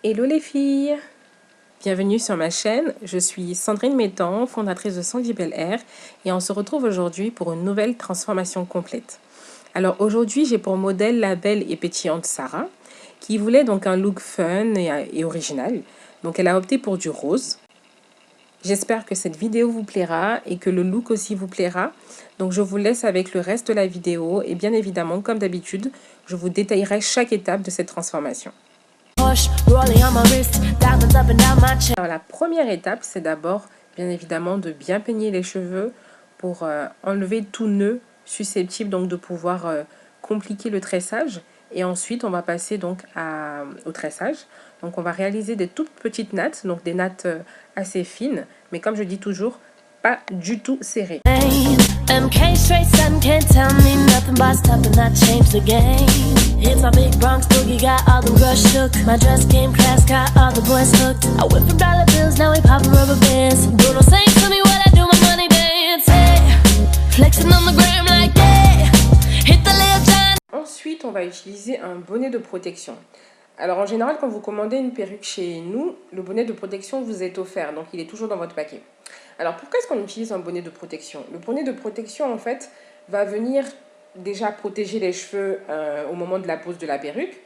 Hello les filles, bienvenue sur ma chaîne. Je suis Sandrine Mettan, fondatrice de Sandy Bel Air, et on se retrouve aujourd'hui pour une nouvelle transformation complète. Alors aujourd'hui, j'ai pour modèle la belle et pétillante Sarah, qui voulait donc un look fun et original. Donc elle a opté pour du rose. J'espère que cette vidéo vous plaira et que le look aussi vous plaira. Donc je vous laisse avec le reste de la vidéo et bien évidemment, comme d'habitude, je vous détaillerai chaque étape de cette transformation. Alors la première étape, c'est d'abord bien évidemment de bien peigner les cheveux pour enlever tout nœud susceptible donc de pouvoir compliquer le tressage. Et ensuite, on va passer donc au tressage. Donc, on va réaliser des toutes petites nattes, donc des nattes assez fines, mais comme je dis toujours, pas du tout serrées. Ensuite, on va utiliser un bonnet de protection. Alors, en général, quand vous commandez une perruque chez nous, le bonnet de protection vous est offert. Donc, il est toujours dans votre paquet. Alors, pourquoi est-ce qu'on utilise un bonnet de protection? Le bonnet de protection, en fait, va venir déjà protéger les cheveux au moment de la pose de la perruque.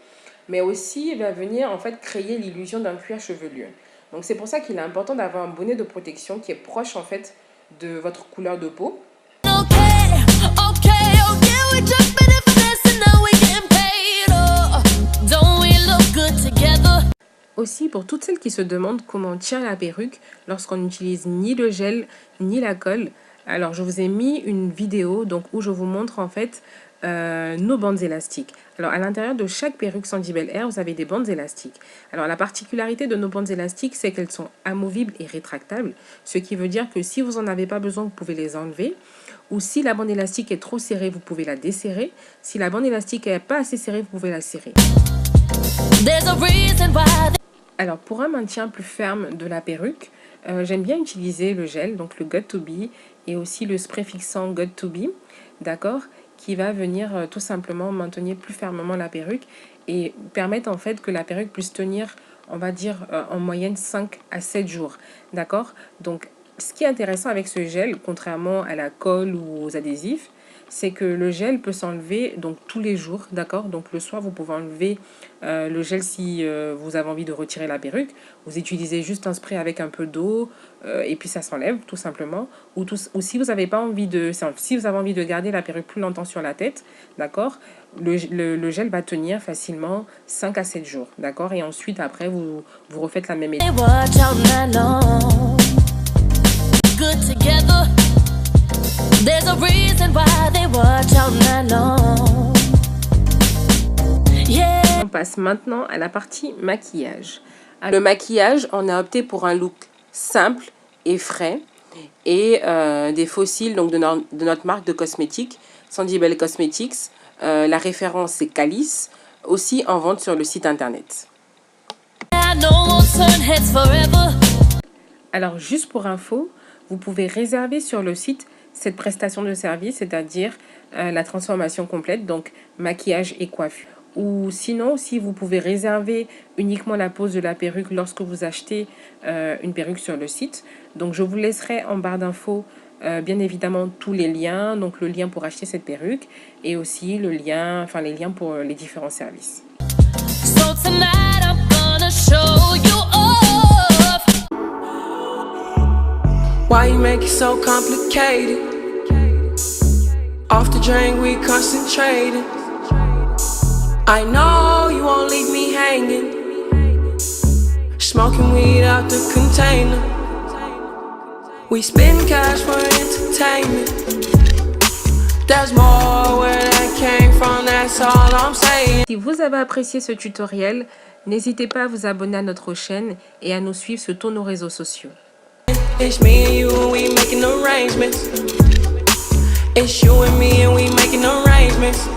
Mais aussi, va venir, en fait, créer l'illusion d'un cuir chevelu. Donc, c'est pour ça qu'il est important d'avoir un bonnet de protection qui est proche, en fait, de votre couleur de peau. Aussi, pour toutes celles qui se demandent comment tient la perruque lorsqu'on n'utilise ni le gel ni la colle, alors je vous ai mis une vidéo donc, où je vous montre en fait nos bandes élastiques. Alors à l'intérieur de chaque perruque Sandy Bel Air, vous avez des bandes élastiques. Alors la particularité de nos bandes élastiques, c'est qu'elles sont amovibles et rétractables, ce qui veut dire que si vous n'en avez pas besoin, vous pouvez les enlever. Ou si la bande élastique est trop serrée, vous pouvez la desserrer. Si la bande élastique n'est pas assez serrée, vous pouvez la serrer. Alors pour un maintien plus ferme de la perruque, j'aime bien utiliser le gel, donc le Got2b et aussi le spray fixant Got2b, d'accord, qui va venir tout simplement maintenir plus fermement la perruque et permettre en fait que la perruque puisse tenir, on va dire, en moyenne 5 à 7 jours, d'accord. Donc ce qui est intéressant avec ce gel, contrairement à la colle ou aux adhésifs, c'est que le gel peut s'enlever donc tous les jours, d'accord. Donc le soir, vous pouvez enlever le gel si vous avez envie de retirer la perruque. Vous utilisez juste un spray avec un peu d'eau et puis ça s'enlève tout simplement. Ou si vous avez pas envie de, si vous avez envie de garder la perruque plus longtemps sur la tête, d'accord, le gel va tenir facilement 5 à 7 jours, d'accord. Et ensuite après vous refaites la même étape. There's a reason why they watch all night long. Yeah. On passe maintenant à la partie maquillage. Le maquillage, on a opté pour un look simple et frais et des fossiles donc de notre marque de cosmétiques, Sandy Bel Cosmetics. La référence c'est Calice, aussi en vente sur le site internet. Alors juste pour info, vous pouvez réserver sur le site cette prestation de service, c'est-à-dire la transformation complète, donc maquillage et coiffure. Ou sinon, si vous pouvez réserver uniquement la pose de la perruque lorsque vous achetez une perruque sur le site. Donc je vous laisserai en barre d'infos bien évidemment tous les liens, donc le lien pour acheter cette perruque et aussi le lien, enfin les liens pour les différents services. So tonight I'm gonna show you off. Why you make it so complicated? Off the drain, we concentrated. I know you won't leave me hanging. Smoking weed out the container. We spend cash for entertainment. There's more where that came from, that's all I'm saying. Si vous avez apprécié ce tutoriel, n'hésitez pas à vous abonner à notre chaîne et à nous suivre sur tous nos réseaux sociaux. It's me and you and we making arrangements. It's you and me and we making arrangements.